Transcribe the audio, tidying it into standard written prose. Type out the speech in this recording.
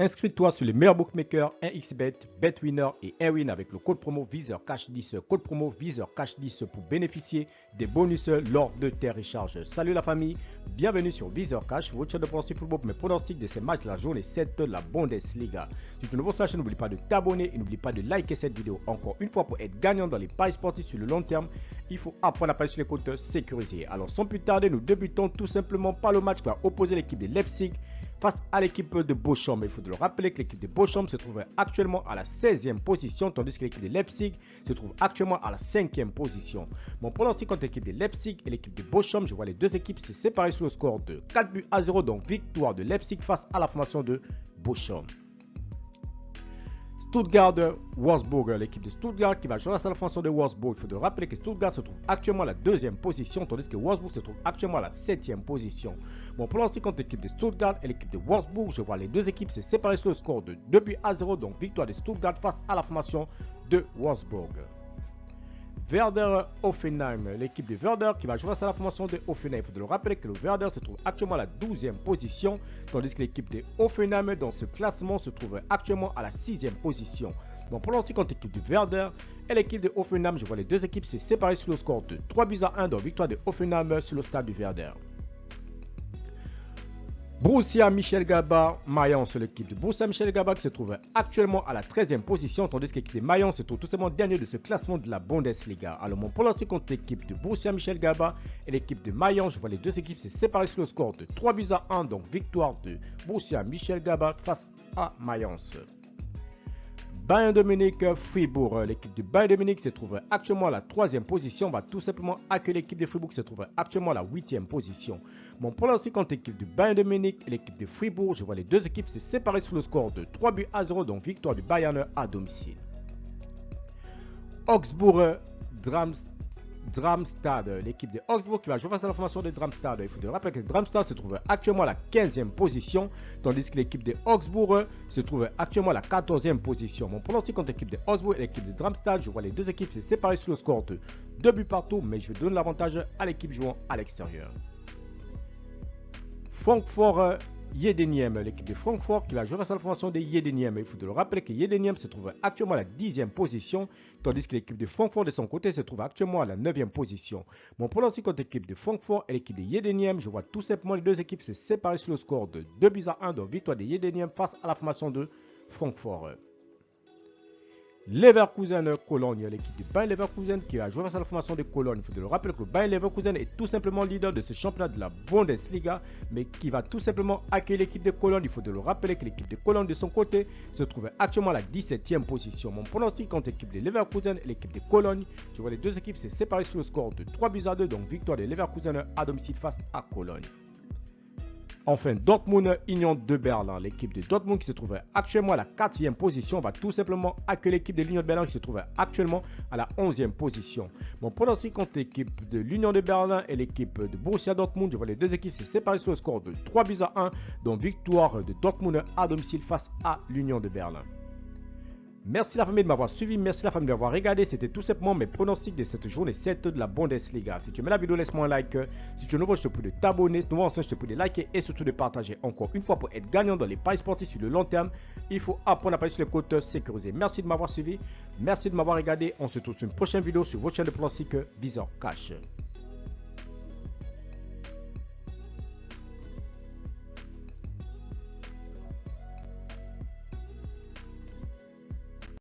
Inscris-toi sur les meilleurs bookmakers 1xBet, BetWinner et Airwin avec le code promo VISEURCASH10. Code promo VISEURCASH10 pour bénéficier des bonus lors de tes recharges. Salut la famille, bienvenue sur VISEURCASH, votre chaîne de pronostic football pour mes pronostics de ces matchs de la journée 7 de la Bundesliga. Si tu es nouveau sur la chaîne, n'oublie pas de t'abonner et n'oublie pas de liker cette vidéo. Encore une fois, pour être gagnant dans les paris sportifs sur le long terme, il faut apprendre à parier sur les comptes sécurisés. Alors sans plus tarder, nous débutons tout simplement par le match qui va opposer l'équipe de Leipzig face à l'équipe de Bochum. Il faut le rappeler que l'équipe de Bochum se trouve actuellement à la 16e position, tandis que l'équipe de Leipzig se trouve actuellement à la 5e position. Mon pronostic contre l'équipe de Leipzig et l'équipe de Bochum, je vois les deux équipes se séparer sur le score de 4-0, donc victoire de Leipzig face à la formation de Bochum. Stuttgart-Wolfsburg, l'équipe de Stuttgart qui va jouer à la formation de Wolfsburg. Il faut le rappeler que Stuttgart se trouve actuellement à la 2e position, tandis que Wolfsburg se trouve actuellement à la 7e position. Mon pronostic contre l'équipe de Stuttgart et l'équipe de Wolfsburg, je vois les deux équipes se séparer sur le score de 2-0, donc victoire de Stuttgart face à la formation de Wolfsburg. Werder-Hoffenheim, l'équipe de Werder qui va jouer à la formation de Hoffenheim. Il faut le rappeler que le Werder se trouve actuellement à la 12e position, tandis que l'équipe de Hoffenheim dans ce classement se trouve actuellement à la 6e position. Mon pronostic contre l'équipe de Werder et l'équipe de Hoffenheim, je vois les deux équipes se séparer sur le score de 3-1, donc victoire de Hoffenheim sur le stade du Werder. Borussia Mönchengladbach Mayence, l'équipe de Borussia Mönchengladbach qui se trouve actuellement à la 13e position, tandis que l'équipe de Mayence se trouve tout simplement dernier de ce classement de la Bundesliga. Alors mon pronostic contre l'équipe de Borussia Mönchengladbach et l'équipe de Mayence, je vois les deux équipes se séparer sur le score de 3-1, donc victoire de Borussia Mönchengladbach face à Mayence. Bayern de Munich, Fribourg, l'équipe de Bayern de Munich se trouve actuellement à la 3e position. On va tout simplement accueillir l'équipe de Fribourg qui se trouve actuellement à la 8e position. Mon pronostic contre l'équipe de Bayern de Munich et l'équipe de Fribourg, je vois les deux équipes se séparer sur le score de 3-0, donc victoire du Bayern à domicile. Augsbourg, Darmstadt, l'équipe de Augsbourg qui va jouer face à la formation de Darmstadt. Il faut rappeler que Darmstadt se trouve actuellement à la 15e position, tandis que l'équipe de Augsbourg se trouve actuellement à la 14e position. Mon pronostic contre l'équipe de Augsbourg et l'équipe de Darmstadt, je vois les deux équipes se séparer sur le score de 2 buts partout, mais je vais donner l'avantage à l'équipe jouant à l'extérieur. Francfort Yedeniem, l'équipe de Francfort qui va jouer face à la formation de Yedeniem. Il faut le rappeler que Yedeniem se trouve actuellement à la 10e position, tandis que l'équipe de Francfort de son côté se trouve actuellement à la 9e position. Mon pronostic contre l'équipe de Francfort et l'équipe de Yedeniem, je vois tout simplement les deux équipes se séparer sur le score de 2-1, donc victoire de Yedeniem face à la formation de Francfort. Leverkusen Cologne, l'équipe de Bayer Leverkusen qui a joué face à la formation de Cologne. Il faut le rappeler que le Bayer Leverkusen est tout simplement leader de ce championnat de la Bundesliga, mais qui va tout simplement accueillir l'équipe de Cologne. Il faut le rappeler que l'équipe de Cologne de son côté se trouve actuellement à la 17e position. Mon pronostic contre l'équipe de Leverkusen et l'équipe de Cologne, je vois les deux équipes se séparer sur le score de 3-2, donc victoire de Leverkusen à domicile face à Cologne. Enfin, Dortmund Union de Berlin, l'équipe de Dortmund qui se trouve actuellement à la 4e position va tout simplement accueillir l'équipe de l'Union de Berlin qui se trouve actuellement à la 11e position. Mon pronostic contre l'équipe de l'Union de Berlin et l'équipe de Borussia Dortmund, je vois les deux équipes se séparer sur le score de 3-1, donc victoire de Dortmund à domicile face à l'Union de Berlin. Merci la famille de m'avoir suivi, merci la famille de m'avoir regardé. C'était tout simplement mes pronostics de cette journée 7 de la Bundesliga. Si tu aimes la vidéo, laisse-moi un like. Si tu es nouveau, je te prie de t'abonner. Si tu es nouveau ancien, je te prie de liker et surtout de partager. Encore une fois, pour être gagnant dans les paris sportifs sur le long terme, il faut apprendre à parier sur les comptes sécurisés. Merci de m'avoir suivi, merci de m'avoir regardé. On se retrouve sur une prochaine vidéo sur votre chaîne de pronostics VISEURCASH.